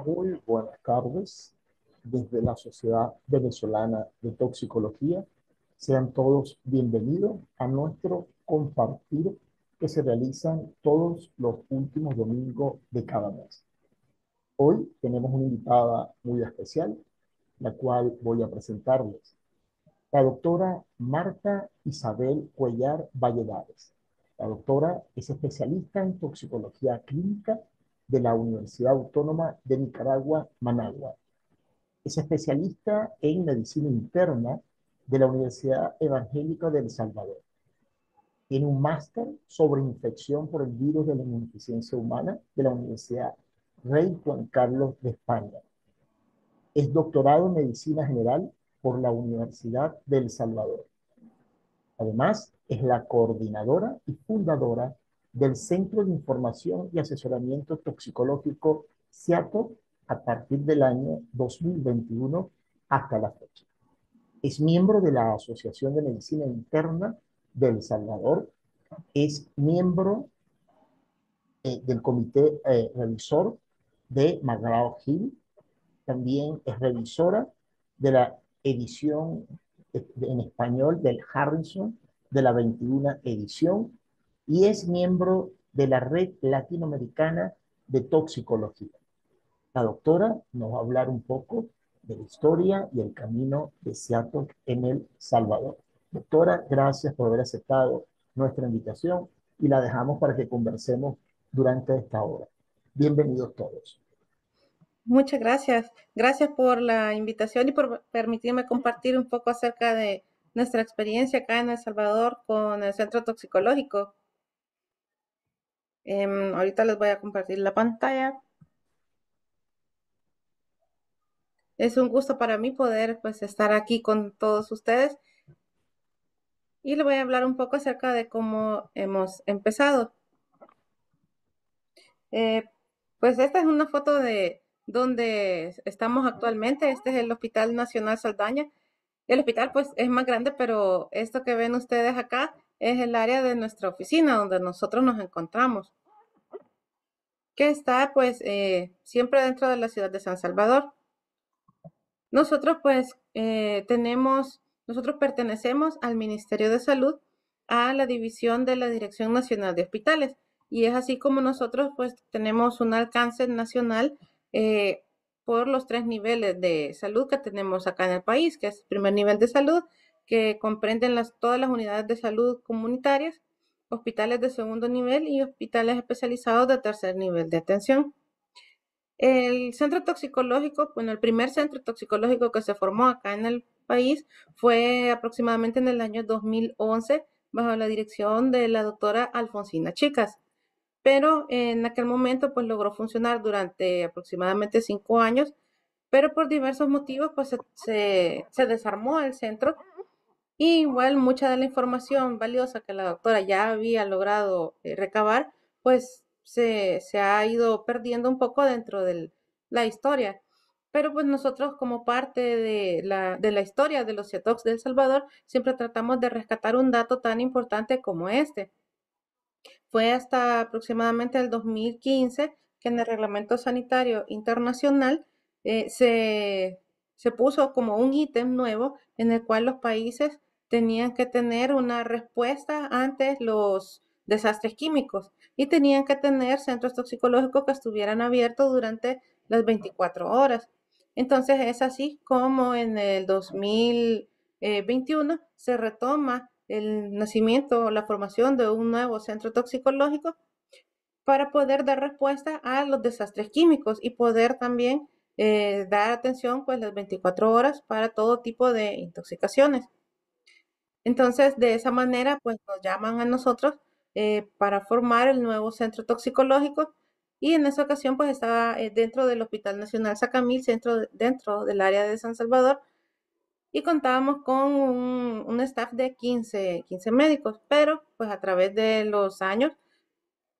Muy buenas tardes. Desde la Sociedad Venezolana de Toxicología, sean todos bienvenidos a nuestro compartir que se realizan todos los últimos domingos de cada mes. Hoy tenemos una invitada muy especial, la cual voy a presentarles. La doctora Marta Isabel Cuellar Valladares. La doctora es especialista en toxicología clínica de la Universidad Autónoma de Nicaragua, Managua. Es especialista en medicina interna de la Universidad Evangélica de El Salvador. Tiene un máster sobre infección por el virus de la inmunodeficiencia humana de la Universidad Rey Juan Carlos de España. Es doctorado en medicina general por la Universidad de El Salvador. Además, es la coordinadora y fundadora del Centro de Información y Asesoramiento Toxicológico CIATO a partir del año 2021 hasta la fecha. Es miembro de la Asociación de Medicina Interna de El Salvador, es miembro del comité revisor de McGraw-Hill, también es revisora de la edición en español del Harrison de la 21 edición y es miembro de la Red Latinoamericana de Toxicología. La doctora nos va a hablar un poco de la historia y el camino de Seattle en El Salvador. Doctora, gracias por haber aceptado nuestra invitación y la dejamos para que conversemos durante esta hora. Bienvenidos todos. Muchas gracias. Gracias por la invitación y por permitirme compartir un poco acerca de nuestra experiencia acá en El Salvador con el Centro Toxicológico. Ahorita les voy a compartir la pantalla. Es un gusto para mí poder pues estar aquí con todos ustedes y les voy a hablar un poco acerca de cómo hemos empezado. Eh, pues esta es una foto de donde estamos actualmente. Este es el Hospital Nacional Saldaña. El hospital pues es más grande, pero esto que ven ustedes acá es el área de nuestra oficina donde nosotros nos encontramos, que está pues siempre dentro de la ciudad de San Salvador. Nosotros pues nosotros pertenecemos al Ministerio de Salud, a la división de la Dirección Nacional de Hospitales, y es así como nosotros pues tenemos un alcance nacional por los 3 niveles de salud que tenemos acá en el país, que es el primer nivel de salud, que comprenden todas las unidades de salud comunitarias, hospitales de segundo nivel y hospitales especializados de tercer nivel de atención. El centro toxicológico, bueno, el primer centro toxicológico que se formó acá en el país fue aproximadamente en el año 2011 bajo la dirección de la doctora Alfonsina Chicas. Pero en aquel momento pues logró funcionar durante aproximadamente 5 años, pero por diversos motivos pues se desarmó el centro y igual mucha de la información valiosa que la doctora ya había logrado recabar, pues se ha ido perdiendo un poco dentro de la historia. Pero pues nosotros como parte de la historia de los CIATOX de El Salvador, siempre tratamos de rescatar un dato tan importante como este. Fue hasta aproximadamente el 2015 que en el Reglamento Sanitario Internacional eh, se, se puso como un ítem nuevo en el cual los países tenían que tener una respuesta ante los desastres químicos y tenían que tener centros toxicológicos que estuvieran abiertos durante las 24 horas. Entonces es así como en el 2021 se retoma el nacimiento o la formación de un nuevo centro toxicológico para poder dar respuesta a los desastres químicos y poder también dar atención pues las 24 horas para todo tipo de intoxicaciones. Entonces, de esa manera, pues nos llaman a nosotros para formar el nuevo centro toxicológico y en esa ocasión pues estaba dentro del Hospital Nacional Sacamil, dentro del área de San Salvador, y contábamos con un staff de 15 médicos, pero pues a través de los años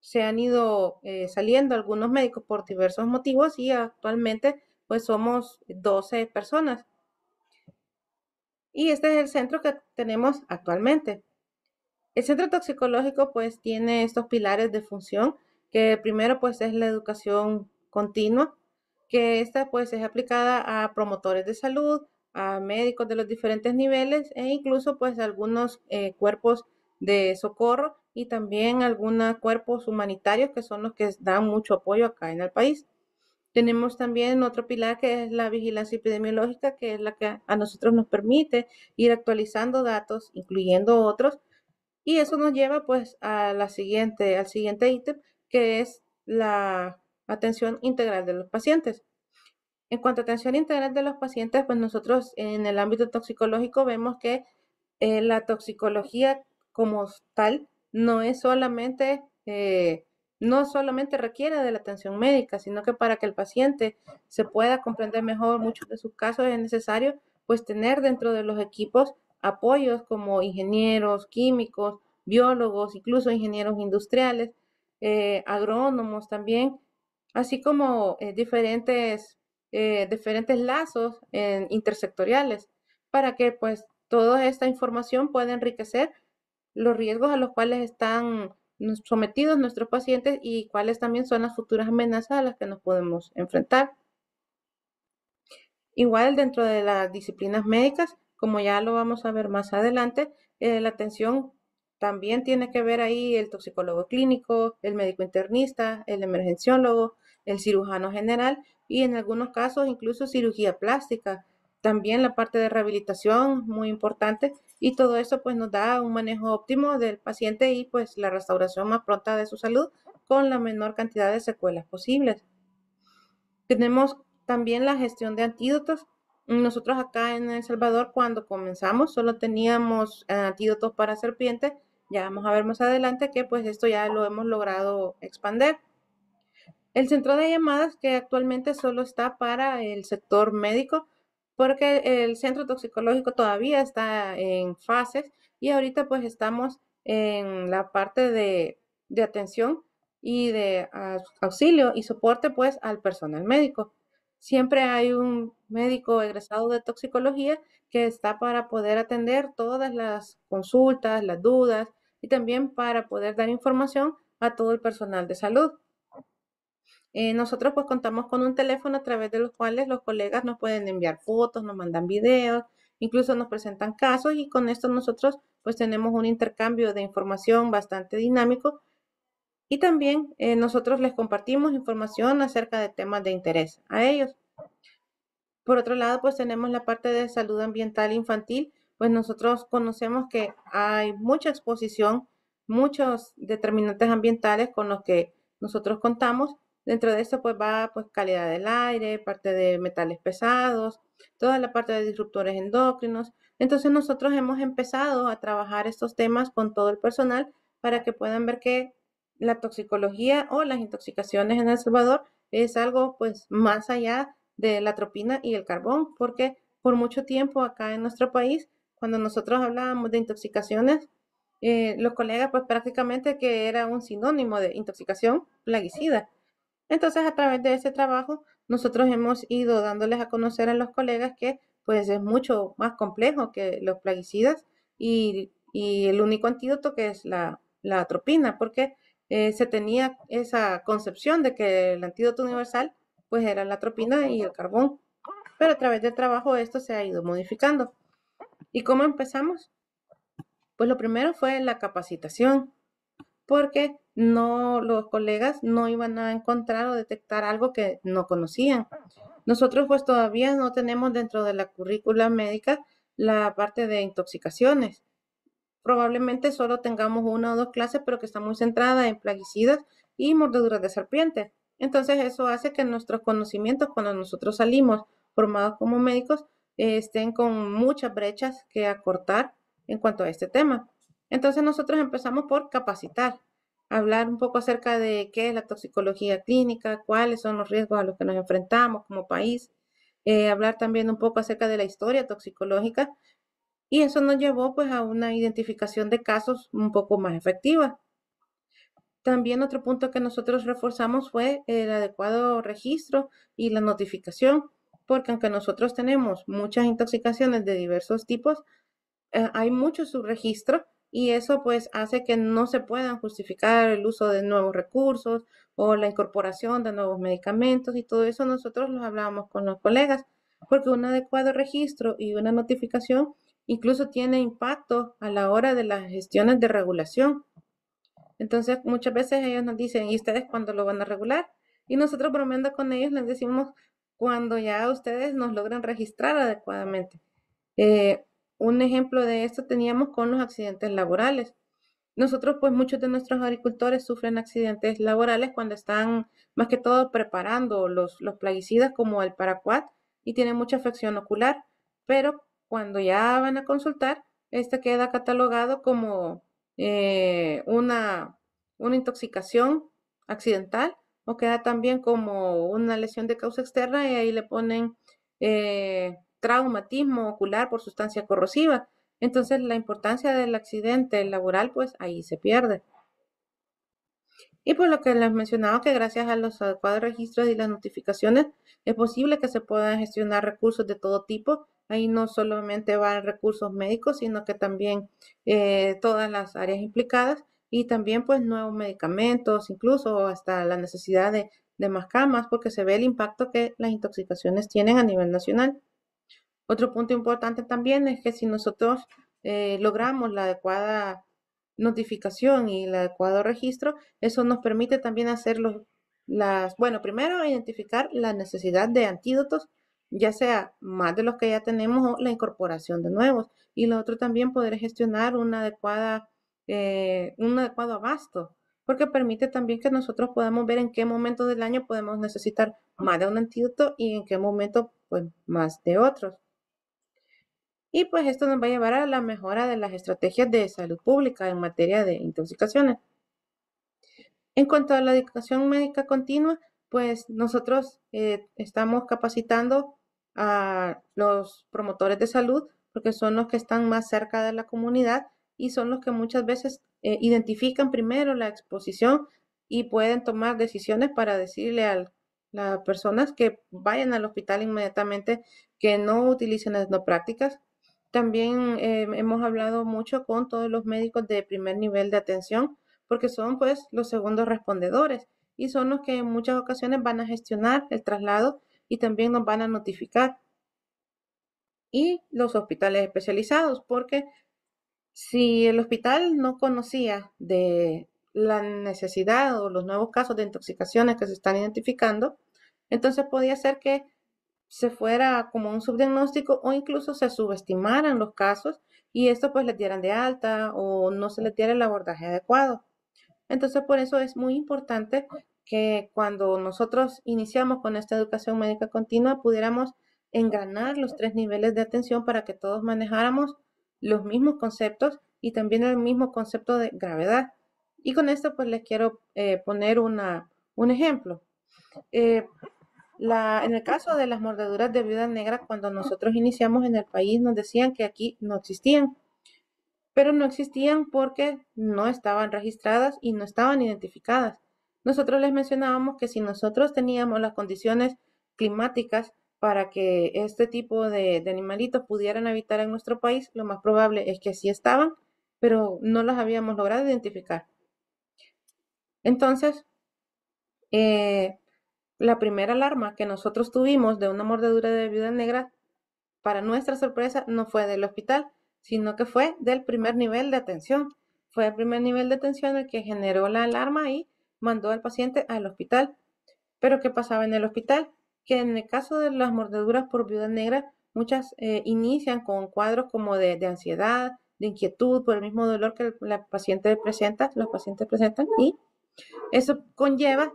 se han ido saliendo algunos médicos por diversos motivos y actualmente pues somos 12 personas. Y este es el centro que tenemos actualmente. El centro toxicológico pues tiene estos pilares de función, que primero pues es la educación continua, que esta pues es aplicada a promotores de salud, a médicos de los diferentes niveles e incluso pues algunos cuerpos de socorro y también algunos cuerpos humanitarios que son los que dan mucho apoyo acá en el país. Tenemos también otro pilar que es la vigilancia epidemiológica, que es la que a nosotros nos permite ir actualizando datos, incluyendo otros, y eso nos lleva pues al siguiente ítem, que es la atención integral de los pacientes. En cuanto a atención integral de los pacientes, pues nosotros en el ámbito toxicológico vemos que la toxicología como tal no es solamente, no solamente requiere de la atención médica, sino que para que el paciente se pueda comprender mejor muchos de sus casos es necesario pues tener dentro de los equipos apoyos como ingenieros, químicos, biólogos, incluso ingenieros industriales, agrónomos también, así como diferentes lazos intersectoriales para que pues toda esta información pueda enriquecer los riesgos a los cuales están sometidos nuestros pacientes y cuáles también son las futuras amenazas a las que nos podemos enfrentar. Igual dentro de las disciplinas médicas, como ya lo vamos a ver más adelante, la atención también tiene que ver ahí el toxicólogo clínico, el médico internista, el emergenciólogo, el cirujano general y en algunos casos incluso cirugía plástica. También la parte de rehabilitación, muy importante, y todo eso pues nos da un manejo óptimo del paciente y pues la restauración más pronta de su salud con la menor cantidad de secuelas posibles. Tenemos también la gestión de antídotos. Nosotros acá en El Salvador, cuando comenzamos, solo teníamos antídotos para serpientes. Ya vamos a ver más adelante que pues esto ya lo hemos logrado expandir. El centro de llamadas que actualmente solo está para el sector médico, porque el centro toxicológico todavía está en fases y ahorita pues estamos en la parte de atención y de auxilio y soporte pues al personal médico. Siempre hay un médico egresado de toxicología que está para poder atender todas las consultas, las dudas y también para poder dar información a todo el personal de salud. Nosotros pues contamos con un teléfono a través de los cuales los colegas nos pueden enviar fotos, nos mandan videos, incluso nos presentan casos y con esto nosotros pues tenemos un intercambio de información bastante dinámico y también nosotros les compartimos información acerca de temas de interés a ellos. Por otro lado, pues tenemos la parte de salud ambiental infantil, pues nosotros conocemos que hay mucha exposición, muchos determinantes ambientales con los que nosotros contamos. Dentro de esto pues va pues calidad del aire, parte de metales pesados, toda la parte de disruptores endocrinos. Entonces nosotros hemos empezado a trabajar estos temas con todo el personal para que puedan ver que la toxicología o las intoxicaciones en El Salvador es algo pues más allá de la atropina y el carbón, porque por mucho tiempo acá en nuestro país, cuando nosotros hablábamos de intoxicaciones, los colegas pues prácticamente que era un sinónimo de intoxicación plaguicida. Entonces a través de ese trabajo nosotros hemos ido dándoles a conocer a los colegas que pues es mucho más complejo que los plaguicidas y el único antídoto que es la atropina, porque se tenía esa concepción de que el antídoto universal pues era la atropina y el carbón. Pero a través del trabajo esto se ha ido modificando. ¿Y cómo empezamos? Pues lo primero fue la capacitación, porque no, los colegas no iban a encontrar o detectar algo que no conocían. Nosotros pues todavía no tenemos dentro de la currícula médica la parte de intoxicaciones. Probablemente solo tengamos una o dos clases, pero que está muy centrada en plaguicidas y mordeduras de serpiente. Entonces eso hace que nuestros conocimientos cuando nosotros salimos formados como médicos estén con muchas brechas que acortar en cuanto a este tema. Entonces nosotros empezamos por capacitar, hablar un poco acerca de qué es la toxicología clínica, cuáles son los riesgos a los que nos enfrentamos como país, hablar también un poco acerca de la historia toxicológica y eso nos llevó pues a una identificación de casos un poco más efectiva. También otro punto que nosotros reforzamos fue el adecuado registro y la notificación, porque aunque nosotros tenemos muchas intoxicaciones de diversos tipos, hay mucho subregistro y eso pues hace que no se puedan justificar el uso de nuevos recursos o la incorporación de nuevos medicamentos y todo eso nosotros los hablábamos con los colegas, porque un adecuado registro y una notificación incluso tiene impacto a la hora de las gestiones de regulación. Entonces, muchas veces ellos nos dicen, ¿y ustedes cuándo lo van a regular? Y nosotros bromeando con ellos les decimos, cuando ya ustedes nos logran registrar adecuadamente. Eh, un ejemplo de esto teníamos con los accidentes laborales. Nosotros, pues muchos de nuestros agricultores sufren accidentes laborales cuando están más que todo preparando los plaguicidas como el paraquat y tienen mucha afección ocular, pero cuando ya van a consultar, este queda catalogado como una intoxicación accidental o queda también como una lesión de causa externa y ahí le ponen traumatismo ocular por sustancia corrosiva. Entonces, la importancia del accidente laboral, pues ahí se pierde. Y por lo que les mencionaba que gracias a los adecuados registros y las notificaciones es posible que se puedan gestionar recursos de todo tipo. Ahí no solamente van recursos médicos, sino que también todas las áreas implicadas y también pues nuevos medicamentos, incluso hasta la necesidad de más camas, porque se ve el impacto que las intoxicaciones tienen a nivel nacional. Otro punto importante también es que si nosotros logramos la adecuada notificación y el adecuado registro, eso nos permite también hacer bueno, primero identificar la necesidad de antídotos, ya sea más de los que ya tenemos o la incorporación de nuevos. Y lo otro también poder gestionar un adecuado abasto, porque permite también que nosotros podamos ver en qué momento del año podemos necesitar más de un antídoto y en qué momento pues más de otros. Y pues esto nos va a llevar a la mejora de las estrategias de salud pública en materia de intoxicaciones. En cuanto a la educación médica continua, pues nosotros estamos capacitando a los promotores de salud porque son los que están más cerca de la comunidad y son los que muchas veces identifican primero la exposición y pueden tomar decisiones para decirle a las personas que vayan al hospital inmediatamente, que no utilicen las no prácticas. También hemos hablado mucho con todos los médicos de primer nivel de atención porque son pues los segundos respondedores y son los que en muchas ocasiones van a gestionar el traslado y también nos van a notificar. Y los hospitales especializados, porque si el hospital no conocía de la necesidad o los nuevos casos de intoxicaciones que se están identificando, entonces podía ser que se fuera como un subdiagnóstico o incluso se subestimaran los casos y esto pues les dieran de alta o no se les diera el abordaje adecuado. Entonces, por eso es muy importante que cuando nosotros iniciamos con esta educación médica continua, pudiéramos engranar los tres niveles de atención para que todos manejáramos los mismos conceptos y también el mismo concepto de gravedad. Y con esto, pues les quiero poner un ejemplo. Eh, en el caso de las mordeduras de viuda negra, cuando nosotros iniciamos en el país, nos decían que aquí no existían, pero no existían porque no estaban registradas y no estaban identificadas. Nosotros les mencionábamos que si nosotros teníamos las condiciones climáticas para que este tipo de animalitos pudieran habitar en nuestro país, lo más probable es que sí estaban, pero no los habíamos logrado identificar. Entonces, eh, la primera alarma que nosotros tuvimos de una mordedura de viuda negra, para nuestra sorpresa, no fue del hospital, sino que fue del primer nivel de atención. Fue el primer nivel de atención el que generó la alarma y mandó al paciente al hospital. Pero ¿qué pasaba en el hospital? Que en el caso de las mordeduras por viuda negra, muchas inician con cuadros como de ansiedad, de inquietud por el mismo dolor que la paciente presenta, los pacientes presentan, y eso conlleva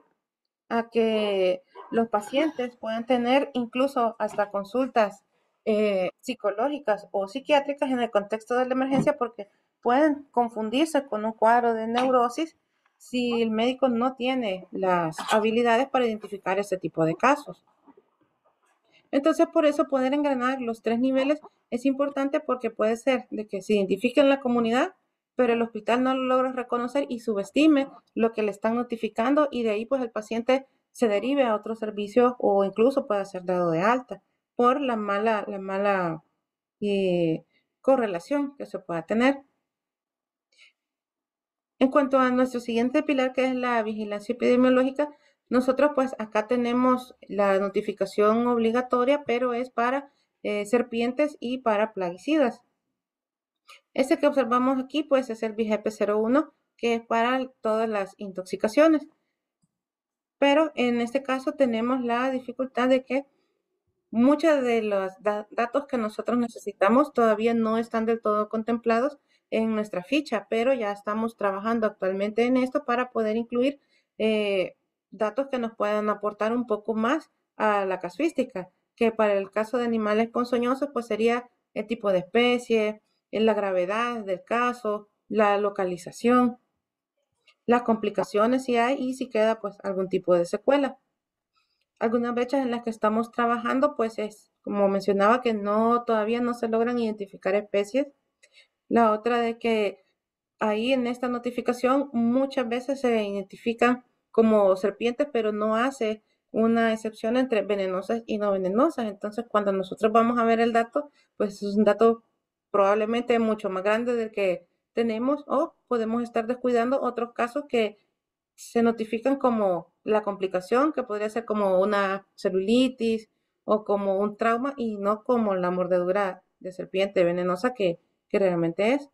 a que los pacientes puedan tener incluso hasta consultas psicológicas o psiquiátricas en el contexto de la emergencia porque pueden confundirse con un cuadro de neurosis si el médico no tiene las habilidades para identificar este tipo de casos. Entonces, por eso poder engranar los tres niveles es importante porque puede ser de que se identifique en la comunidad, pero el hospital no lo logra reconocer y subestime lo que le están notificando y de ahí pues el paciente se derive a otro servicio o incluso pueda ser dado de alta por la mala correlación que se pueda tener. En cuanto a nuestro siguiente pilar, que es la vigilancia epidemiológica, nosotros pues acá tenemos la notificación obligatoria, pero es para serpientes y para plaguicidas. Este que observamos aquí pues es el BGP-01, que es para todas las intoxicaciones. Pero en este caso tenemos la dificultad de que muchos de los datos que nosotros necesitamos todavía no están del todo contemplados en nuestra ficha, pero ya estamos trabajando actualmente en esto para poder incluir datos que nos puedan aportar un poco más a la casuística, que para el caso de animales ponzoñosos pues sería el tipo de especie, la gravedad del caso, la localización, las complicaciones si hay y si queda pues algún tipo de secuela. Algunas brechas en las que estamos trabajando, pues es, como mencionaba, que todavía no se logran identificar especies. La otra de que ahí en esta notificación muchas veces se identifican como serpientes, pero no hace una excepción entre venenosas y no venenosas. Entonces, cuando nosotros vamos a ver el dato, pues es un dato probablemente mucho más grande del que tenemos o podemos estar descuidando otros casos que se notifican como la complicación, que podría ser como una celulitis o como un trauma y no como la mordedura de serpiente venenosa que realmente es.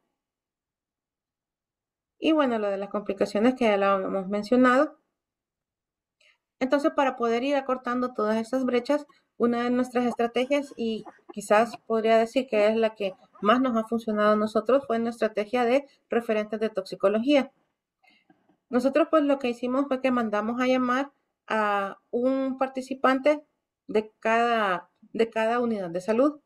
Y bueno, lo de las complicaciones que ya lo hemos mencionado. Entonces, para poder ir acortando todas esas brechas, una de nuestras estrategias, y quizás podría decir que es la que más nos ha funcionado a nosotros, fue nuestra estrategia de referentes de toxicología. Nosotros pues lo que hicimos fue que mandamos a llamar a un participante de cada unidad de salud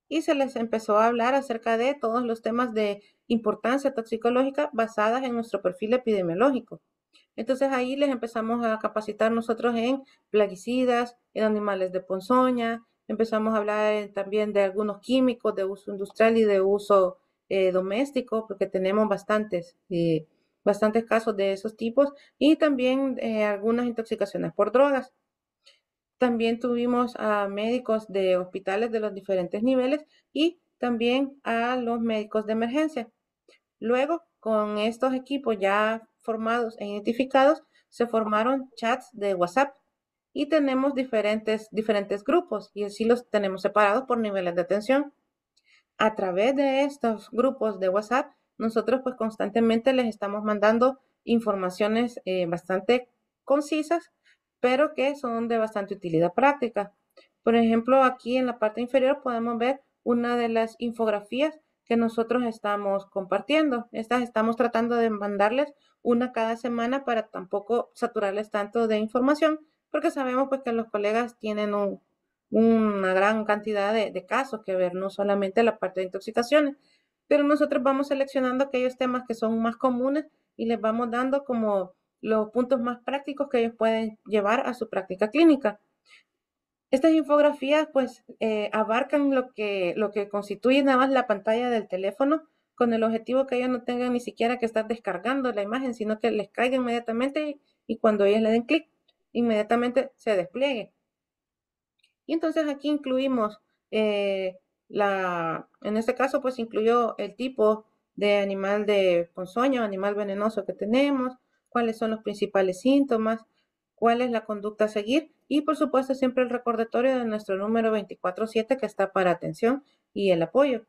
y se les empezó a hablar acerca de todos los temas de importancia toxicológica basadas en nuestro perfil epidemiológico. Entonces ahí les empezamos a capacitar nosotros en plaguicidas, en animales de ponzoña, empezamos a hablar también de algunos químicos de uso industrial y de uso doméstico, porque tenemos bastantes casos de esos tipos, y también algunas intoxicaciones por drogas. También tuvimos a médicos de hospitales de los diferentes niveles y también a los médicos de emergencia. Luego, con estos equipos ya formados e identificados, se formaron chats de WhatsApp y tenemos diferentes grupos y así los tenemos separados por niveles de atención. A través de estos grupos de WhatsApp, nosotros pues constantemente les estamos mandando informaciones bastante concisas, pero que son de bastante utilidad práctica. Por ejemplo, aquí en la parte inferior podemos ver una de las infografías que nosotros estamos compartiendo. Estas estamos tratando de mandarles una cada semana para tampoco saturarles tanto de información, porque sabemos pues que los colegas tienen una gran cantidad de casos que ver, no solamente la parte de intoxicaciones, pero nosotros vamos seleccionando aquellos temas que son más comunes y les vamos dando como los puntos más prácticos que ellos pueden llevar a su práctica clínica. Estas infografías pues abarcan lo que constituye nada más la pantalla del teléfono con el objetivo que ellos no tengan ni siquiera que estar descargando la imagen, sino que les caiga inmediatamente y cuando ellos le den clic, inmediatamente se despliegue. Y entonces aquí incluimos en este caso pues incluyó el tipo de animal de ponzoña, animal venenoso que tenemos, cuáles son los principales síntomas, cuál es la conducta a seguir y por supuesto siempre el recordatorio de nuestro número 24/7 que está para atención y el apoyo.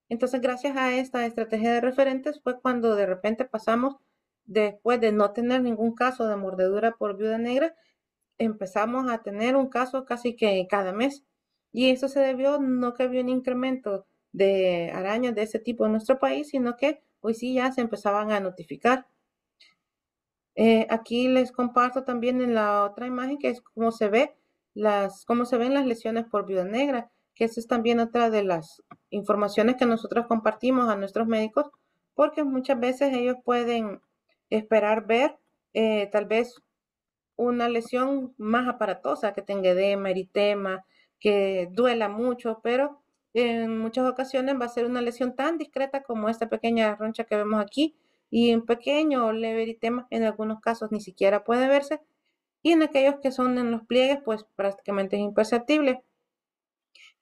Entonces gracias a esta estrategia de referentes fue cuando de repente pasamos, después de no tener ningún caso de mordedura por viuda negra, empezamos a tener un caso casi que cada mes. Y eso se debió no que había un incremento de arañas de ese tipo en nuestro país, sino que hoy sí ya se empezaban a notificar. Aquí les comparto también en la otra imagen que es cómo se ven las lesiones por viuda negra, que esa es también otra de las informaciones que nosotros compartimos a nuestros médicos, porque muchas veces ellos pueden esperar ver tal vez una lesión más aparatosa, que tenga edema, eritema, que duela mucho, pero en muchas ocasiones va a ser una lesión tan discreta como esta pequeña roncha que vemos aquí, y un pequeño o leve eritema en algunos casos ni siquiera puede verse, y en aquellos que son en los pliegues, pues prácticamente es imperceptible.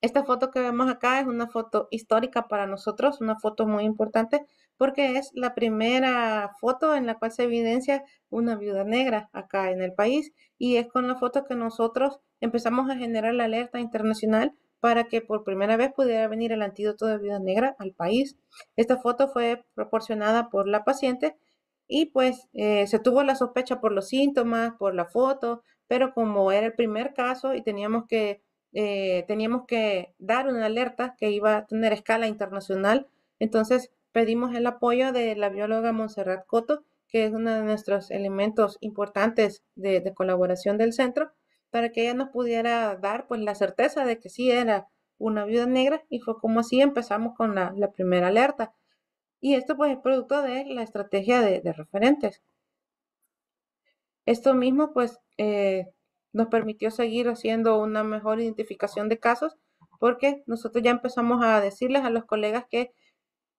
Esta foto que vemos acá es una foto histórica para nosotros, una foto muy importante porque es la primera foto en la cual se evidencia una viuda negra acá en el país y es con la foto que nosotros empezamos a generar la alerta internacional para que por primera vez pudiera venir el antídoto de viuda negra al país. Esta foto fue proporcionada por la paciente y pues se tuvo la sospecha por los síntomas, por la foto, pero como era el primer caso y teníamos que dar una alerta que iba a tener escala internacional, entonces pedimos el apoyo de la bióloga Montserrat Coto, que es uno de nuestros elementos importantes de colaboración del centro, para que ella nos pudiera dar pues la certeza de que sí era una viuda negra y fue como así empezamos con la primera alerta. Y esto pues es producto de la estrategia de referentes. Esto mismo pues nos permitió seguir haciendo una mejor identificación de casos porque nosotros ya empezamos a decirles a los colegas que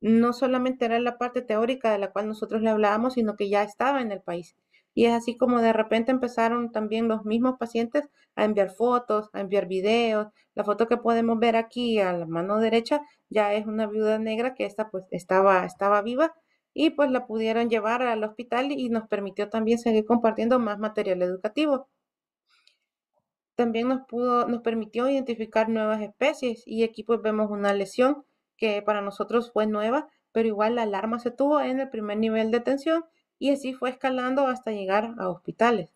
no solamente era la parte teórica de la cual nosotros le hablábamos, sino que ya estaba en el país. Y es así como de repente empezaron también los mismos pacientes a enviar fotos, a enviar videos. La foto que podemos ver aquí a la mano derecha ya es una viuda negra que esta pues estaba viva y pues la pudieron llevar al hospital y nos permitió también seguir compartiendo más material educativo. También nos permitió identificar nuevas especies y aquí pues vemos una lesión que para nosotros fue nueva, pero igual la alarma se tuvo en el primer nivel de atención y así fue escalando hasta llegar a hospitales.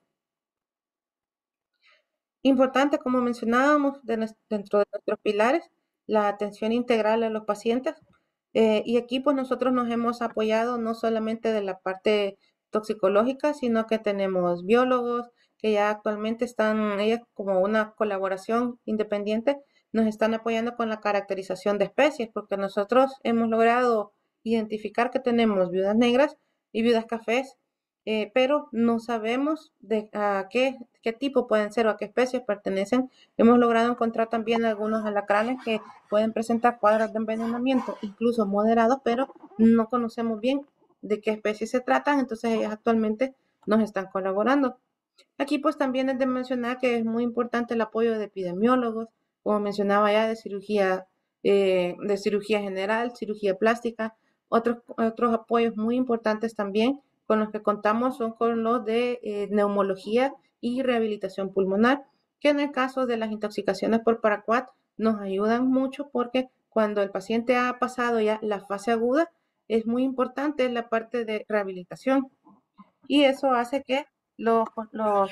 Importante, como mencionábamos, dentro de nuestros pilares, la atención integral a los pacientes. Y aquí pues nosotros nos hemos apoyado no solamente de la parte toxicológica, sino que tenemos biólogos que ya actualmente están, ellas como una colaboración independiente, nos están apoyando con la caracterización de especies, porque nosotros hemos logrado identificar que tenemos viudas negras y viudas cafés, pero no sabemos de a qué tipo pueden ser o a qué especies pertenecen. Hemos logrado encontrar también algunos alacranes que pueden presentar cuadros de envenenamiento, incluso moderados, pero no conocemos bien de qué especies se tratan, entonces ellas actualmente nos están colaborando. Aquí pues también es de mencionar que es muy importante el apoyo de epidemiólogos, como mencionaba ya, de cirugía general, cirugía plástica. Otros apoyos muy importantes también con los que contamos son con los de neumología y rehabilitación pulmonar, que en el caso de las intoxicaciones por paraquat nos ayudan mucho porque cuando el paciente ha pasado ya la fase aguda, es muy importante la parte de rehabilitación y eso hace que los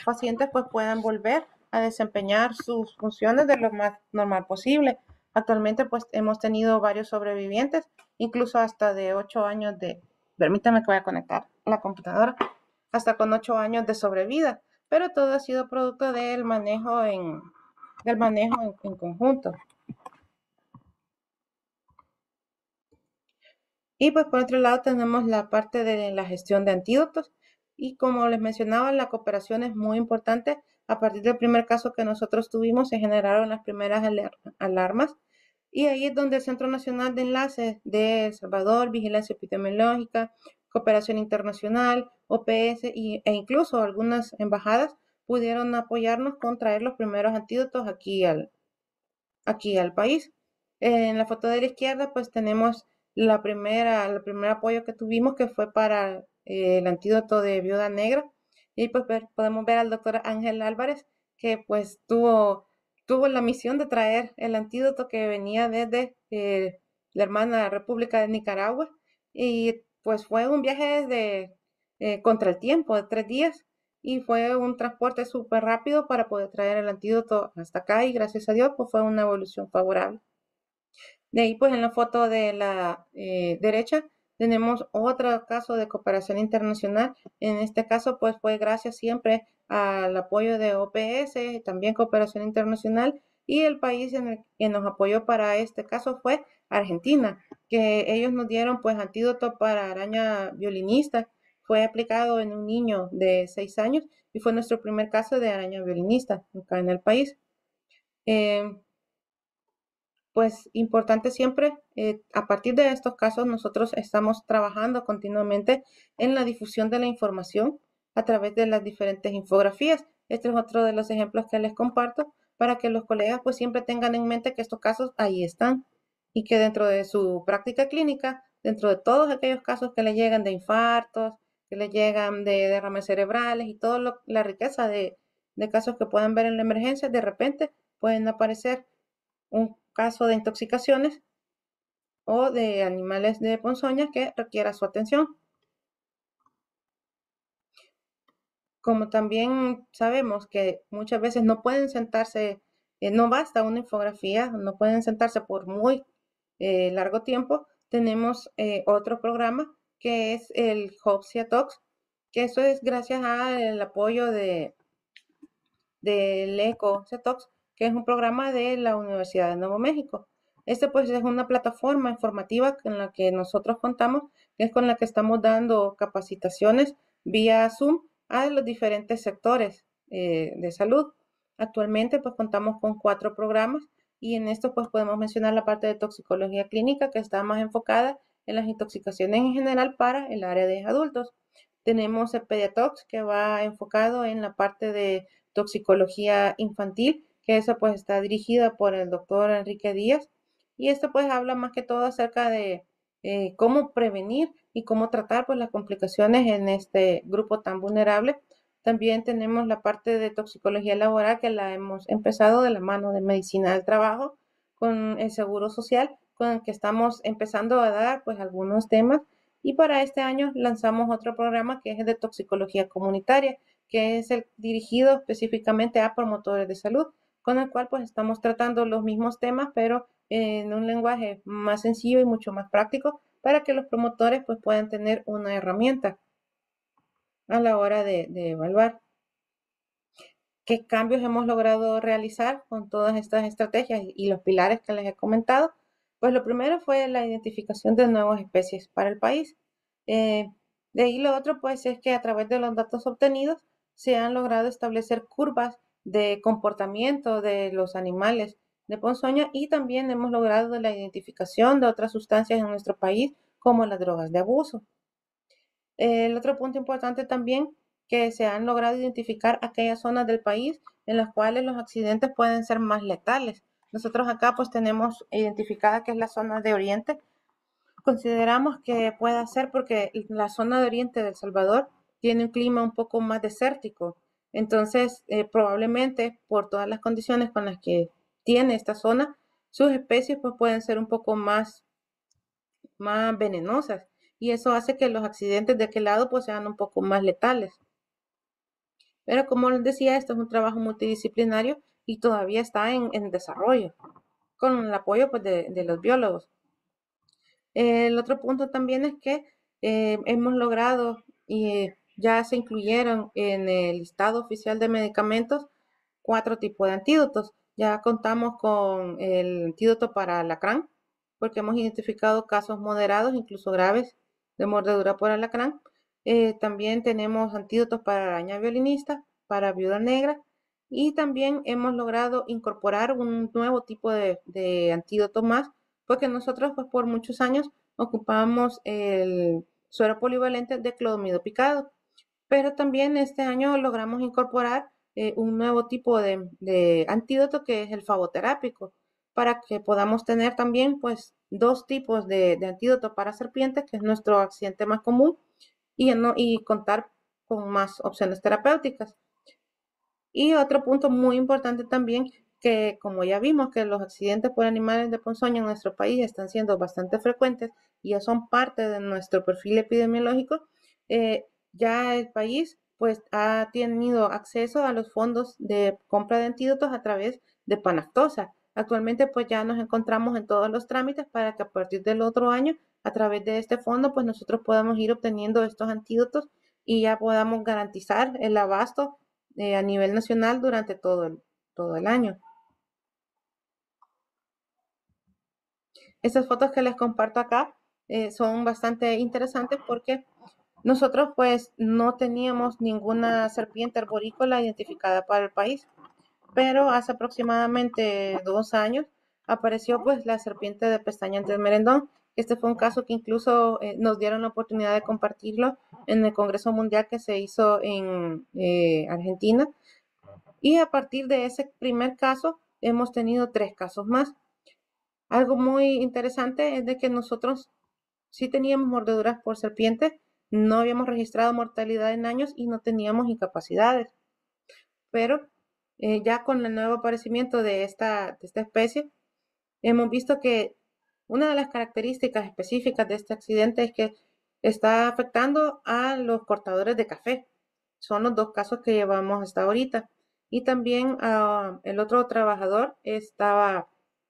pacientes pues puedan volver a desempeñar sus funciones de lo más normal posible. Actualmente pues hemos tenido varios sobrevivientes, incluso hasta de 8 años permítame que voy a conectar la computadora, hasta con 8 años de sobrevida, pero todo ha sido producto del manejo en conjunto. Y pues por otro lado tenemos la parte de la gestión de antídotos y como les mencionaba, la cooperación es muy importante. A partir del primer caso que nosotros tuvimos se generaron las primeras alarmas y ahí es donde el Centro Nacional de Enlaces de El Salvador, Vigilancia Epidemiológica, Cooperación Internacional, OPS e incluso algunas embajadas pudieron apoyarnos con traer los primeros antídotos aquí al país. En la foto de la izquierda, pues tenemos el primer apoyo que tuvimos, que fue para el antídoto de viuda negra. Y pues podemos ver al doctor Ángel Álvarez, que pues tuvo la misión de traer el antídoto que venía desde la hermana República de Nicaragua. Y pues fue un viaje contra el tiempo de 3 días y fue un transporte súper rápido para poder traer el antídoto hasta acá y gracias a Dios pues fue una evolución favorable. De ahí pues en la foto de la derecha tenemos otro caso de cooperación internacional. En este caso pues fue gracias siempre al apoyo de OPS, también cooperación internacional y el país en el que nos apoyó para este caso fue Argentina, que ellos nos dieron pues antídoto para araña violinista. Fue aplicado en un niño de 6 años y fue nuestro primer caso de araña violinista acá en el país. Pues importante siempre, a partir de estos casos nosotros estamos trabajando continuamente en la difusión de la información a través de las diferentes infografías. Este es otro de los ejemplos que les comparto, para que los colegas pues siempre tengan en mente que estos casos ahí están y que dentro de su práctica clínica, dentro de todos aquellos casos que le llegan de infartos, que le llegan de derrames cerebrales y toda la riqueza de casos que puedan ver en la emergencia, de repente pueden aparecer un caso de intoxicaciones o de animales de ponzoña que requiera su atención. Como también sabemos que muchas veces no pueden sentarse, no basta una infografía, no pueden sentarse por muy largo tiempo, tenemos otro programa que es el Hopsia Talks, que eso es gracias al apoyo del ECO CETOX, que es un programa de la Universidad de Nuevo México. Este pues es una plataforma informativa con la que nosotros contamos, que es con la que estamos dando capacitaciones vía Zoom a los diferentes sectores de salud. Actualmente pues contamos con 4 programas y en esto pues podemos mencionar la parte de toxicología clínica que está más enfocada en las intoxicaciones en general para el área de adultos. Tenemos el Pediatox que va enfocado en la parte de toxicología infantil, que eso pues está dirigida por el doctor Enrique Díaz. Y esto pues habla más que todo acerca de cómo prevenir y cómo tratar pues las complicaciones en este grupo tan vulnerable. También tenemos la parte de toxicología laboral que la hemos empezado de la mano de medicina del trabajo con el Seguro Social, con el que estamos empezando a dar pues algunos temas. Y para este año lanzamos otro programa que es el de toxicología comunitaria, que es el dirigido específicamente a promotores de salud, con el cual pues estamos tratando los mismos temas, pero en un lenguaje más sencillo y mucho más práctico para que los promotores pues puedan tener una herramienta a la hora de evaluar qué cambios hemos logrado realizar con todas estas estrategias y los pilares que les he comentado. Pues lo primero fue la identificación de nuevas especies para el país. De ahí lo otro pues es que a través de los datos obtenidos se han logrado establecer curvas de comportamiento de los animales de ponzoña y también hemos logrado la identificación de otras sustancias en nuestro país como las drogas de abuso. El otro punto importante también que se han logrado identificar aquellas zonas del país en las cuales los accidentes pueden ser más letales. Nosotros acá pues tenemos identificada que es la zona de Oriente. Consideramos que puede ser porque la zona de Oriente de El Salvador tiene un clima un poco más desértico. Entonces, probablemente por todas las condiciones con las que tiene esta zona, sus especies pues pueden ser un poco más venenosas y eso hace que los accidentes de aquel lado pues sean un poco más letales. Pero como les decía, esto es un trabajo multidisciplinario y todavía está en desarrollo, con el apoyo pues, de los biólogos. El otro punto también es que hemos logrado y ya se incluyeron en el listado oficial de medicamentos 4 tipos de antídotos. Ya contamos con el antídoto para alacrán, porque hemos identificado casos moderados, incluso graves, de mordedura por alacrán. También tenemos antídotos para araña violinista, para viuda negra, y también hemos logrado incorporar un nuevo tipo de antídoto más, porque nosotros pues, por muchos años ocupamos el suero polivalente de clodomido picado, pero también este año logramos incorporar un nuevo tipo de antídoto que es el fagoterápico, para que podamos tener también pues 2 tipos de antídoto para serpientes, que es nuestro accidente más común, y contar con más opciones terapéuticas. Y otro punto muy importante también, que como ya vimos que los accidentes por animales de ponzoña en nuestro país están siendo bastante frecuentes y ya son parte de nuestro perfil epidemiológico, ya el país pues ha tenido acceso a los fondos de compra de antídotos a través de Panactosa. Actualmente pues ya nos encontramos en todos los trámites para que a partir del otro año, a través de este fondo, pues nosotros podamos ir obteniendo estos antídotos y ya podamos garantizar el abasto a nivel nacional durante todo el año. Estas fotos que les comparto acá son bastante interesantes porque nosotros pues no teníamos ninguna serpiente arborícola identificada para el país, pero hace aproximadamente 2 años apareció pues la serpiente de pestaña del merendón. Este fue un caso que incluso nos dieron la oportunidad de compartirlo en el Congreso Mundial que se hizo en Argentina. Y a partir de ese primer caso, hemos tenido 3 casos más. Algo muy interesante es de que nosotros sí teníamos mordeduras por serpiente, no habíamos registrado mortalidad en años y no teníamos incapacidades. Pero ya con el nuevo aparecimiento de esta especie, hemos visto que una de las características específicas de este accidente es que está afectando a los cortadores de café. Son los 2 casos que llevamos hasta ahorita. Y también el otro trabajador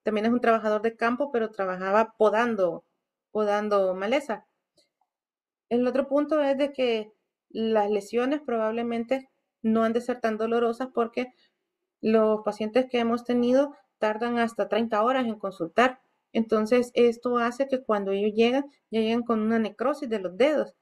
también es un trabajador de campo, pero trabajaba podando maleza. El otro punto es de que las lesiones probablemente no han de ser tan dolorosas porque los pacientes que hemos tenido tardan hasta 30 horas en consultar. Entonces, esto hace que cuando ellos llegan, ya lleguen con una necrosis de los dedos.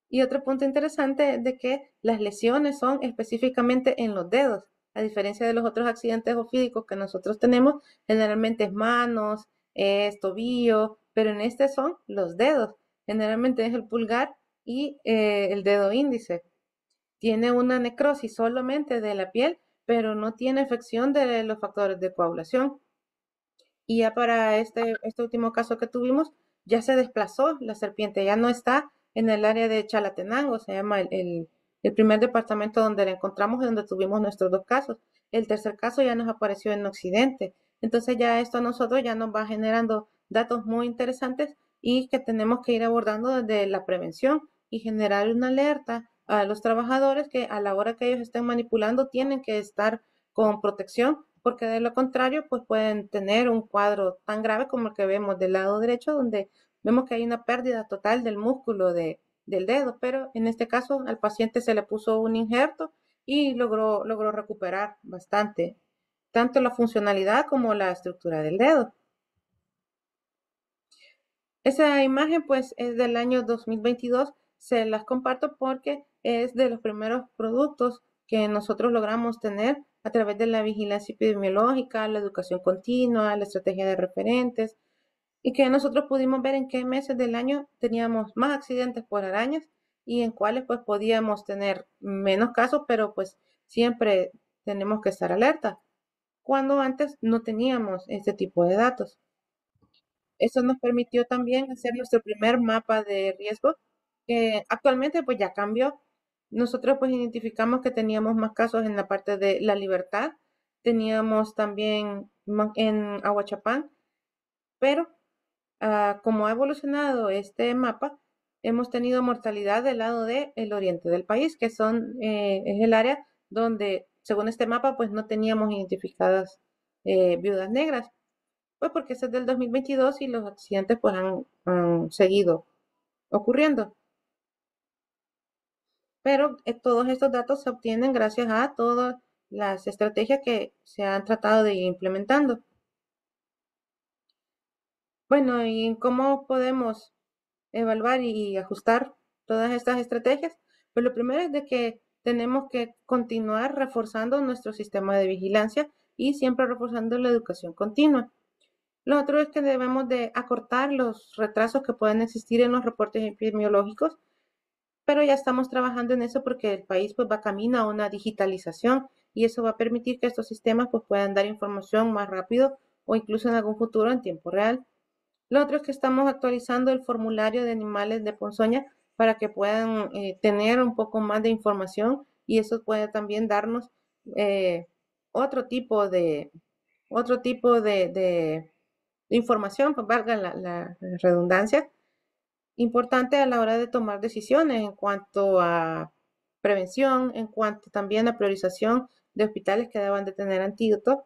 Y otro punto interesante es de que las lesiones son específicamente en los dedos. A diferencia de los otros accidentes ofídicos que nosotros tenemos, generalmente es manos, es tobillo, pero en este son los dedos. Generalmente es el pulgar y el dedo índice. Tiene una necrosis solamente de la piel, pero no tiene afección de los factores de coagulación. Y ya para este último caso que tuvimos, ya se desplazó la serpiente, ya no está en el área de Chalatenango, se llama el primer departamento donde la encontramos y donde tuvimos nuestros 2 casos. El tercer caso ya nos apareció en Occidente. Entonces ya esto a nosotros ya nos va generando datos muy interesantes y que tenemos que ir abordando desde la prevención y generar una alerta a los trabajadores que a la hora que ellos estén manipulando tienen que estar con protección, porque de lo contrario, pues pueden tener un cuadro tan grave como el que vemos del lado derecho, donde vemos que hay una pérdida total del músculo del dedo, pero en este caso al paciente se le puso un injerto y logró recuperar bastante, tanto la funcionalidad como la estructura del dedo. Esa imagen pues es del año 2022, se las comparto porque es de los primeros productos que nosotros logramos tener a través de la vigilancia epidemiológica, la educación continua, la estrategia de referentes y que nosotros pudimos ver en qué meses del año teníamos más accidentes por arañas y en cuáles pues podíamos tener menos casos, pero pues siempre tenemos que estar alerta, cuando antes no teníamos este tipo de datos. Eso nos permitió también hacer nuestro primer mapa de riesgo, que actualmente pues ya cambió. Nosotros pues identificamos que teníamos más casos en la parte de La Libertad, teníamos también en Ahuachapán, pero como ha evolucionado este mapa, hemos tenido mortalidad del lado del oriente del país, que es el área donde, según este mapa, pues no teníamos identificadas viudas negras. Pues porque ese es del 2022 y los accidentes pues han seguido ocurriendo. Pero todos estos datos se obtienen gracias a todas las estrategias que se han tratado de ir implementando. Bueno, ¿y cómo podemos evaluar y ajustar todas estas estrategias? Pues lo primero es de que tenemos que continuar reforzando nuestro sistema de vigilancia y siempre reforzando la educación continua. Lo otro es que debemos de acortar los retrasos que pueden existir en los reportes epidemiológicos, pero ya estamos trabajando en eso porque el país pues va camino a una digitalización y eso va a permitir que estos sistemas pues puedan dar información más rápido o incluso en algún futuro en tiempo real. Lo otro es que estamos actualizando el formulario de animales de ponzoña para que puedan tener un poco más de información y eso puede también darnos eh, otro tipo de otro tipo de información, pues valga la redundancia, importante a la hora de tomar decisiones en cuanto a prevención, en cuanto también a priorización de hospitales que deban de tener antídotos.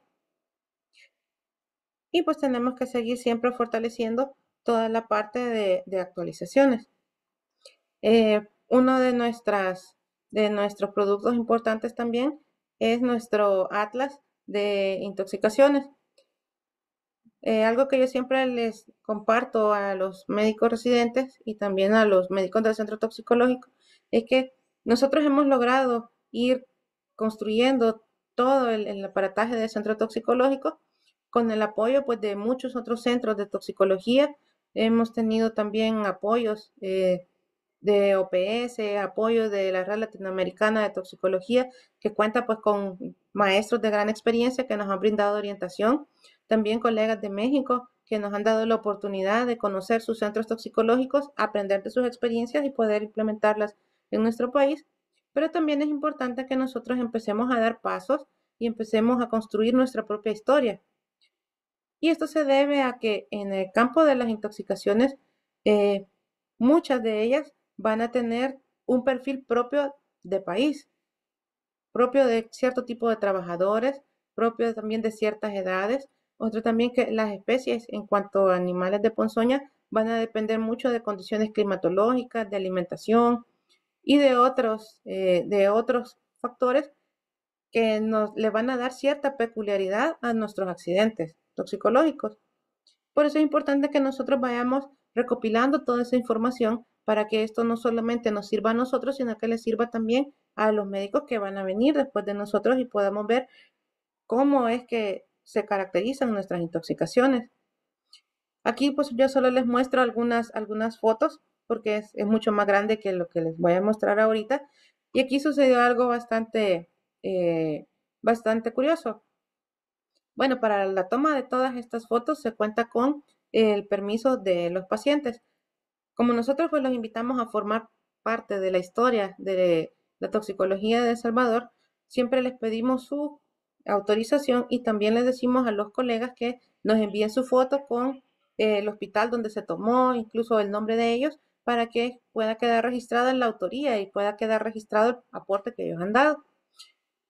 Y pues tenemos que seguir siempre fortaleciendo toda la parte de actualizaciones. Uno de nuestros productos importantes también es nuestro Atlas de intoxicaciones. Algo que yo siempre les comparto a los médicos residentes y también a los médicos del centro toxicológico es que nosotros hemos logrado ir construyendo todo el aparataje del centro toxicológico con el apoyo pues de muchos otros centros de toxicología. Hemos tenido también apoyos de OPS, apoyo de la Red Latinoamericana de Toxicología, que cuenta pues con maestros de gran experiencia que nos han brindado orientación, también colegas de México que nos han dado la oportunidad de conocer sus centros toxicológicos, aprender de sus experiencias y poder implementarlas en nuestro país. Pero también es importante que nosotros empecemos a dar pasos y empecemos a construir nuestra propia historia. Y esto se debe a que en el campo de las intoxicaciones, eh, muchas de ellas van a tener un perfil propio de país, propio de cierto tipo de trabajadores, propio también de ciertas edades. Otro también que las especies en cuanto a animales de ponzoña van a depender mucho de condiciones climatológicas, de alimentación y de otros factores que le van a dar cierta peculiaridad a nuestros accidentes toxicológicos. Por eso es importante que nosotros vayamos recopilando toda esa información para que esto no solamente nos sirva a nosotros, sino que les sirva también a los médicos que van a venir después de nosotros y podamos ver cómo es que se caracterizan nuestras intoxicaciones. Aquí pues yo solo les muestro algunas fotos porque es mucho más grande que lo que les voy a mostrar ahorita. Y aquí sucedió algo eh, bastante curioso. Bueno, para la toma de todas estas fotos se cuenta con el permiso de los pacientes. Como nosotros pues los invitamos a formar parte de la historia de la toxicología de El Salvador, siempre les pedimos su autorización y también les decimos a los colegas que nos envíen su foto con el hospital donde se tomó, incluso el nombre de ellos, para que pueda quedar registrada en la autoría y pueda quedar registrado el aporte que ellos han dado.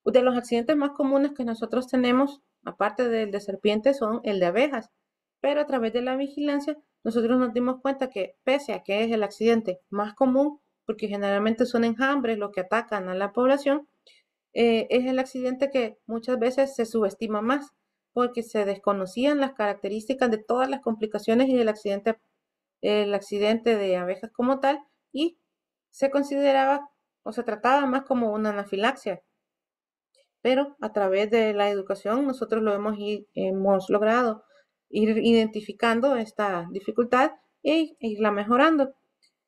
De los accidentes más comunes que nosotros tenemos, aparte del de serpientes, son el de abejas. Pero a través de la vigilancia, nosotros nos dimos cuenta que pese a que es el accidente más común, porque generalmente son enjambres los que atacan a la población, es el accidente que muchas veces se subestima más, porque se desconocían las características de todas las complicaciones y del el accidente de abejas como tal, y se consideraba o se trataba más como una anafilaxia, pero a través de la educación nosotros hemos logrado ir identificando esta dificultad e irla mejorando.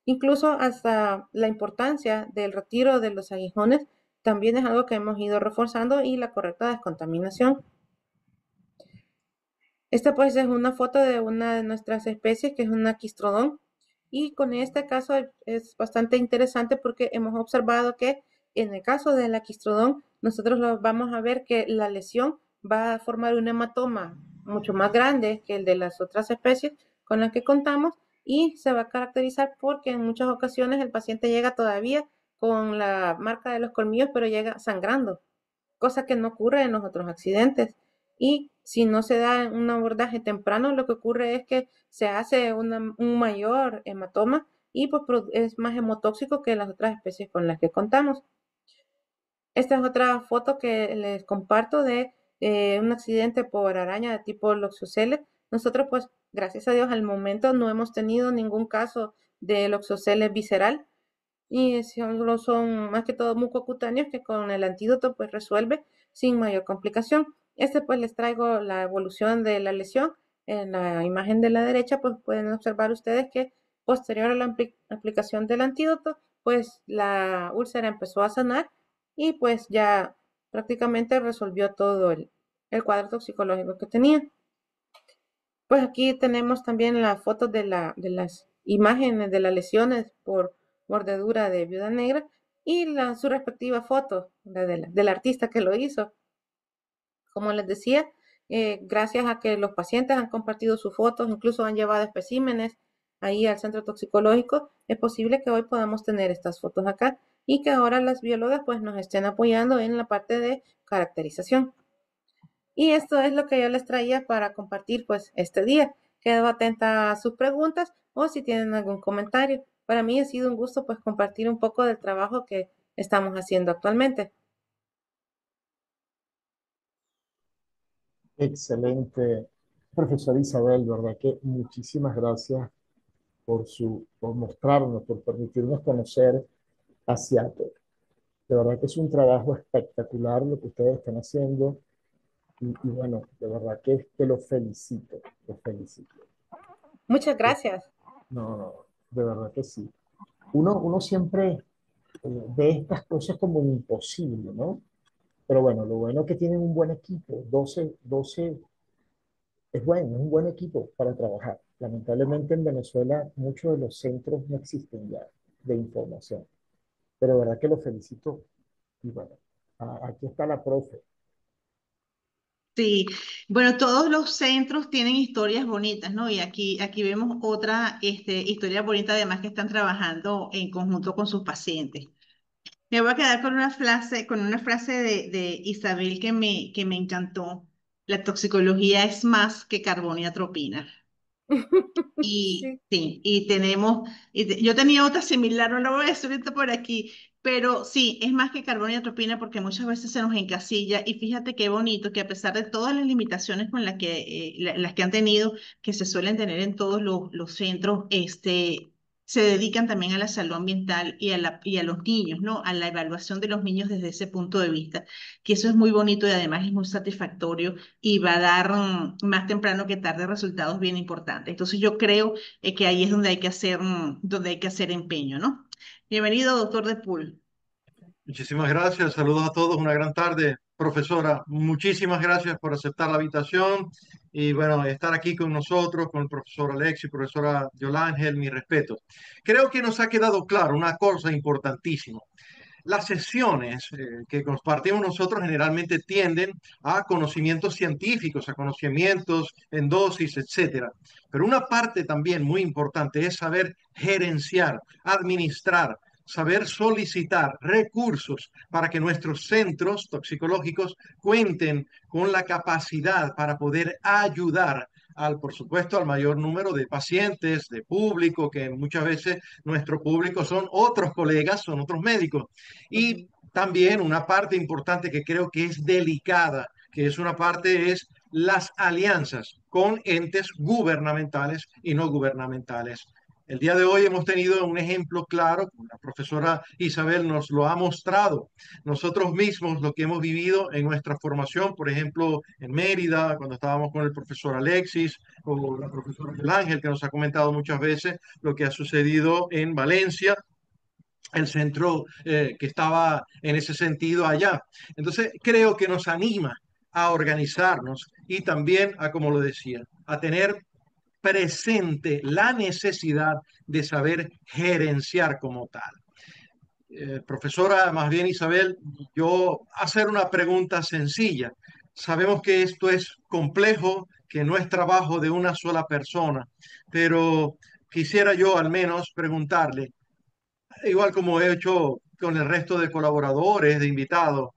Incluso hasta la importancia del retiro de los aguijones también es algo que hemos ido reforzando y la correcta descontaminación. Esta pues es una foto de una de nuestras especies que es un aquistrodón y con este caso es bastante interesante porque hemos observado que en el caso del aquistrodón nosotros vamos a ver que la lesión va a formar un hematoma mucho más grande que el de las otras especies con las que contamos y se va a caracterizar porque en muchas ocasiones el paciente llega todavía con la marca de los colmillos pero llega sangrando, cosa que no ocurre en los otros accidentes. Y si no se da un abordaje temprano, lo que ocurre es que se hace un mayor hematoma y pues es más hemotóxico que las otras especies con las que contamos. Esta es otra foto que les comparto de un accidente por araña de tipo Loxosceles. Nosotros pues gracias a Dios al momento no hemos tenido ningún caso de Loxosceles visceral, y solo son más que todo mucocutáneos que con el antídoto pues resuelve sin mayor complicación. Pues les traigo la evolución de la lesión. En la imagen de la derecha pues pueden observar ustedes que posterior a la aplicación del antídoto pues la úlcera empezó a sanar y pues ya prácticamente resolvió todo el cuadro toxicológico que tenía. Pues aquí tenemos también la foto de las imágenes de las lesiones por mordedura de viuda negra y su respectiva foto del artista que lo hizo. Como les decía, gracias a que los pacientes han compartido sus fotos, incluso han llevado especímenes ahí al centro toxicológico, es posible que hoy podamos tener estas fotos acá y que ahora las biólogas pues nos estén apoyando en la parte de caracterización. Y esto es lo que yo les traía para compartir pues este día. Quedo atenta a sus preguntas o si tienen algún comentario. Para mí ha sido un gusto pues compartir un poco del trabajo que estamos haciendo actualmente. Excelente, profesora Isabel, ¿verdad? Que muchísimas gracias por mostrarnos, por permitirnos conocer a Seattle. De verdad que es un trabajo espectacular lo que ustedes están haciendo y bueno, de verdad que te lo felicito, lo felicito. Muchas gracias. No, no, de verdad que sí. Uno siempre ve estas cosas como imposible, ¿no? Pero bueno, lo bueno es que tienen un buen equipo. 12 es bueno, es un buen equipo para trabajar. Lamentablemente en Venezuela muchos de los centros no existen ya de información. Pero de verdad que los felicito. Y bueno, aquí está la profe. Sí, bueno, todos los centros tienen historias bonitas, ¿no? Y aquí vemos otra historia bonita, además que están trabajando en conjunto con sus pacientes. Me voy a quedar con una frase de Isabel que me encantó. La toxicología es más que carbón y atropina. Y Sí. sí, yo tenía otra similar, no la voy a decir ahorita por aquí, pero sí, es más que carbón y atropina porque muchas veces se nos encasilla y fíjate qué bonito que a pesar de todas las limitaciones con las que han tenido, que se suelen tener en todos los centros, se dedican también a la salud ambiental y a los niños, ¿no? A la evaluación de los niños desde ese punto de vista, que eso es muy bonito y además es muy satisfactorio y va a dar más temprano que tarde resultados bien importantes. Entonces yo creo que ahí es donde hay que donde hay que hacer empeño, ¿no? Bienvenido, doctor De Pool. Muchísimas gracias, saludos a todos, una gran tarde. Profesora, muchísimas gracias por aceptar la invitación y bueno, estar aquí con nosotros, con el profesor Alexis, profesora Yolángel, mi respeto. Creo que nos ha quedado claro una cosa importantísima. Las sesiones que compartimos nosotros generalmente tienden a conocimientos científicos, a conocimientos en dosis, etcétera. Pero una parte también muy importante es saber gerenciar, administrar, saber solicitar recursos para que nuestros centros toxicológicos cuenten con la capacidad para poder ayudar por supuesto, al mayor número de pacientes, de público, que muchas veces nuestro público son otros colegas, son otros médicos. Y Ujú. también una parte importante que creo que es delicada, que es una parte, es las alianzas con entes gubernamentales y no gubernamentales. El día de hoy hemos tenido un ejemplo claro, la profesora Isabel nos lo ha mostrado. Nosotros mismos lo que hemos vivido en nuestra formación, por ejemplo, en Mérida, cuando estábamos con el profesor Alexis o la profesora Ángel, que nos ha comentado muchas veces lo que ha sucedido en Valencia, el centro que estaba en ese sentido allá. Entonces, creo que nos anima a organizarnos y también a, como lo decía, a tener presente la necesidad de saber gerenciar como tal. Profesora, más bien Isabel, yo hacer una pregunta sencilla. Sabemos que esto es complejo, que no es trabajo de una sola persona, pero quisiera yo al menos preguntarle, igual como he hecho con el resto de colaboradores, de invitados,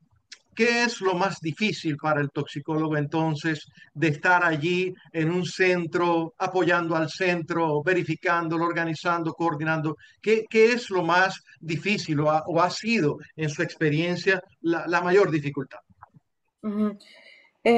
¿qué es lo más difícil para el toxicólogo entonces de estar allí en un centro, apoyando al centro, verificándolo, organizando, coordinando? ¿Qué es lo más difícil o ha sido en su experiencia la mayor dificultad? Ujú.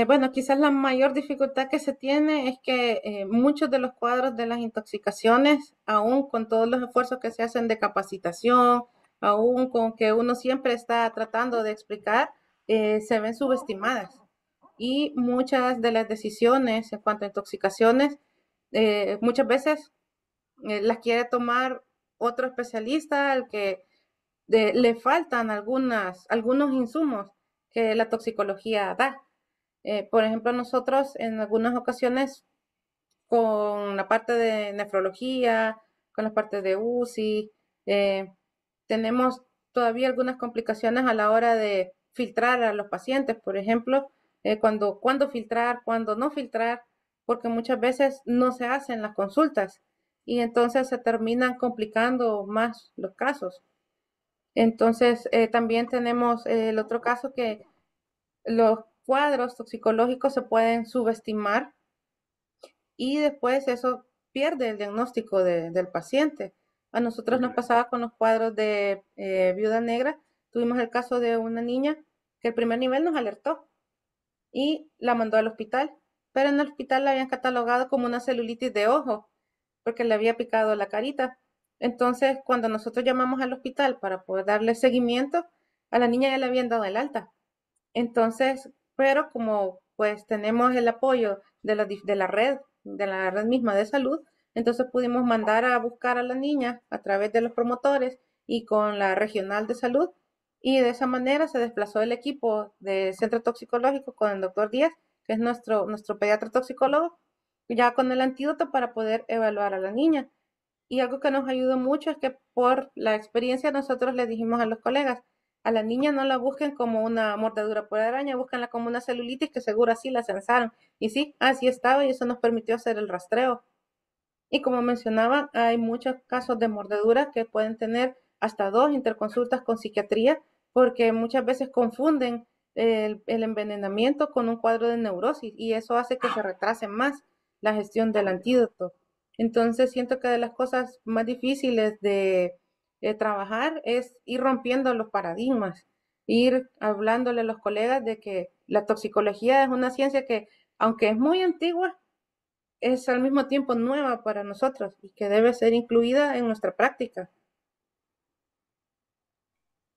Bueno, quizás la mayor dificultad que se tiene es que muchos de los cuadros de las intoxicaciones, aún con todos los esfuerzos que se hacen de capacitación, aún con que uno siempre está tratando de explicar, se ven subestimadas. Y muchas de las decisiones en cuanto a intoxicaciones, muchas veces las quiere tomar otro especialista al que le faltan algunos insumos que la toxicología da. Por ejemplo, nosotros en algunas ocasiones con la parte de nefrología, con la parte de UCI, eh, tenemos todavía algunas complicaciones a la hora de filtrar a los pacientes, por ejemplo, cuándo filtrar, cuándo no filtrar, porque muchas veces no se hacen las consultas y entonces se terminan complicando más los casos. Entonces, también tenemos el otro caso que los cuadros toxicológicos se pueden subestimar y después eso pierde el diagnóstico del paciente. A nosotros nos pasaba con los cuadros de viuda negra. Tuvimos el caso de una niña que el primer nivel nos alertó y la mandó al hospital, pero en el hospital la habían catalogado como una celulitis de ojo porque le había picado la carita. Entonces, cuando nosotros llamamos al hospital para poder darle seguimiento, a la niña ya le habían dado el alta. Entonces, pero como pues tenemos el apoyo de la red misma de salud, Entonces pudimos mandar a buscar a la niña a través de los promotores y con la regional de salud, y de esa manera se desplazó el equipo del centro toxicológico con el doctor Díaz, que es nuestro pediatra toxicólogo, ya con el antídoto para poder evaluar a la niña. Y algo que nos ayudó mucho es que por la experiencia nosotros le dijimos a los colegas, a la niña no la busquen como una mordedura por araña, búsquenla como una celulitis que seguro así la censaron. Y sí, así estaba y eso nos permitió hacer el rastreo. Y como mencionaba, hay muchos casos de mordeduras que pueden tener hasta 2 interconsultas con psiquiatría porque muchas veces confunden el envenenamiento con un cuadro de neurosis y eso hace que se retrase más la gestión del antídoto. Entonces siento que de las cosas más difíciles de trabajar es ir rompiendo los paradigmas, ir hablándole a los colegas de que la toxicología es una ciencia que, aunque es muy antigua, es al mismo tiempo nueva para nosotros y que debe ser incluida en nuestra práctica.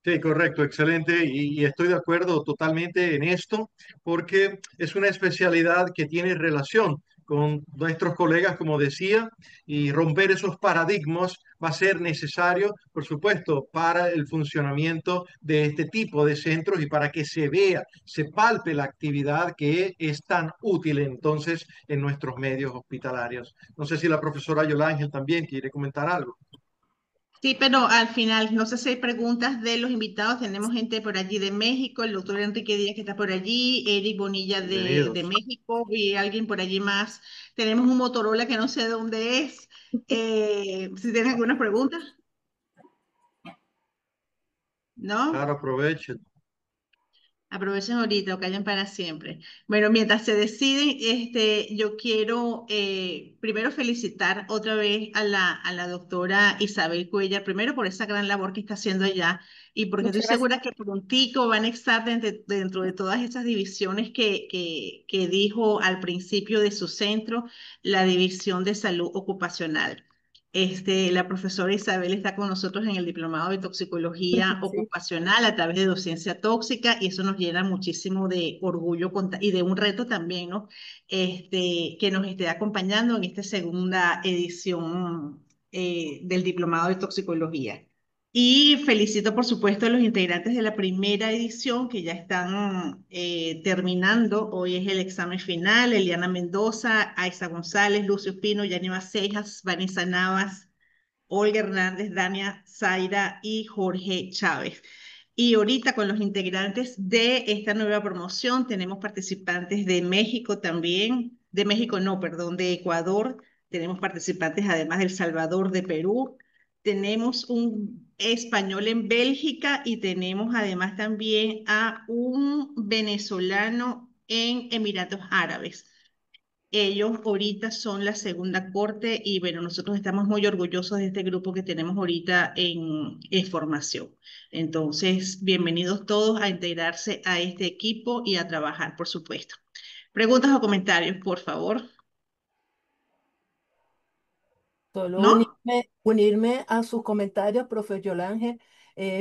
Sí, correcto, excelente. Y estoy de acuerdo totalmente en esto, porque es una especialidad que tiene relación con nuestros colegas, como decía, y romper esos paradigmas va a ser necesario, por supuesto, para el funcionamiento de este tipo de centros y para que se vea, se palpe la actividad que es tan útil entonces en nuestros medios hospitalarios. No sé si la profesora Yolángel también quiere comentar algo. Sí, pero al final, no sé si hay preguntas de los invitados. Tenemos gente por allí de México, el doctor Enrique Díaz que está por allí, Eric Bonilla de Bienvenidos. México y alguien por allí más. Tenemos un Motorola que no sé de dónde es. Si tienen alguna pregunta, ¿no? Claro, aprovechen. Aprovechen ahorita o callen para siempre. Bueno, mientras se deciden, yo quiero primero felicitar otra vez a la doctora Isabel Cuellar, primero por esa gran labor que está haciendo allá y porque estoy Muchas gracias. segura que prontico van a estar dentro de todas esas divisiones que dijo al principio de su centro, la División de Salud Ocupacional. La profesora Isabel está con nosotros en el Diplomado de Toxicología Sí, Ocupacional a través de docencia tóxica y eso nos llena muchísimo de orgullo y de un reto también, ¿no? Que nos esté acompañando en esta segunda edición del Diplomado de Toxicología. Y felicito, por supuesto, a los integrantes de la primera edición que ya están terminando. Hoy es el examen final. Eliana Mendoza, Aiza González, Lucio Espino, Yanima Cejas, Vanessa Navas, Olga Hernández, Dania Zaira y Jorge Chávez. Y ahorita con los integrantes de esta nueva promoción tenemos participantes de México también, de México no, perdón, de Ecuador, tenemos participantes además de El Salvador, de Perú, tenemos un español en Bélgica y tenemos además también a un venezolano en Emiratos Árabes. Ellos ahorita son la segunda corte y bueno, nosotros estamos muy orgullosos de este grupo que tenemos ahorita en formación. Entonces, bienvenidos todos a integrarse a este equipo y a trabajar, por supuesto. Preguntas o comentarios, por favor. Solo ¿No? unirme a sus comentarios, profe Yolange,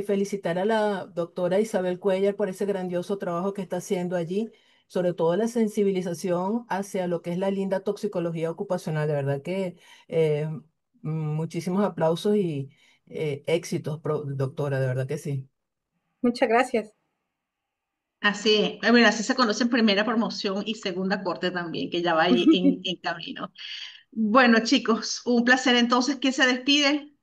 felicitar a la doctora Isabel Cuellar por ese grandioso trabajo que está haciendo allí, sobre todo la sensibilización hacia lo que es la linda toxicología ocupacional. De verdad que muchísimos aplausos y éxitos, doctora, de verdad que sí. muchas gracias. Así es. Bueno, así se conocen primera promoción y segunda corte también, que ya va ahí en camino. Bueno, chicos, un placer entonces. ¿Quién se despide?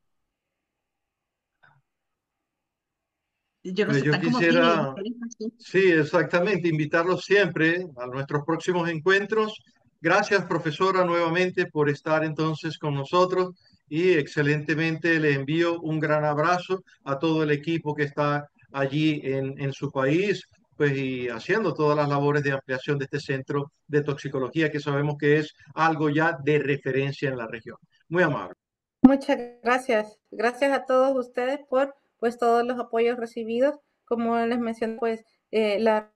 Yo no Pues sé, yo están como tímidos. quisiera, sí, exactamente, invitarlos siempre a nuestros próximos encuentros. Gracias, profesora, nuevamente por estar entonces con nosotros y excelentemente le envío un gran abrazo a todo el equipo que está allí en su país, pues y haciendo todas las labores de ampliación de este centro de toxicología que sabemos que es algo ya de referencia en la región. Muy amable. Muchas gracias. Gracias a todos ustedes por pues todos los apoyos recibidos. Como les mencioné, pues la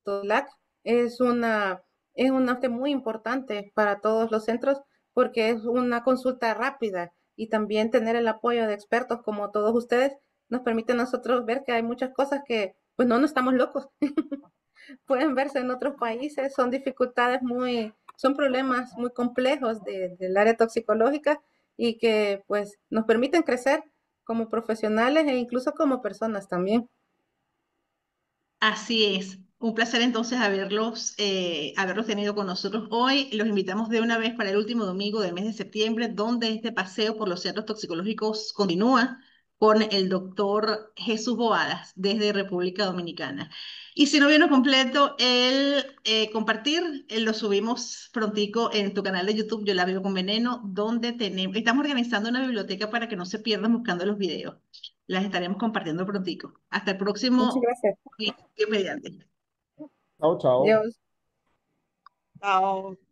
TOLAC es una arte muy importante para todos los centros porque es una consulta rápida y también tener el apoyo de expertos como todos ustedes nos permite a nosotros ver que hay muchas cosas que pues no estamos locos. Pueden verse en otros países, son dificultades muy son problemas muy complejos del área toxicológica y que pues nos permiten crecer como profesionales e incluso como personas también. Así es. Un placer entonces haberlos tenido con nosotros hoy. Los invitamos de una vez para el último domingo del mes de septiembre, donde este paseo por los centros toxicológicos continúa con el doctor Jesús Boadas desde República Dominicana. Y si no vieron completo el compartir, lo subimos prontico en tu canal de YouTube, Yo la Vivo con Veneno, donde estamos organizando una biblioteca para que no se pierdan buscando los videos. Las estaremos compartiendo prontico. Hasta el Muchas próximo gracias. Dios mediante. Chao, chao. Dios. Chao.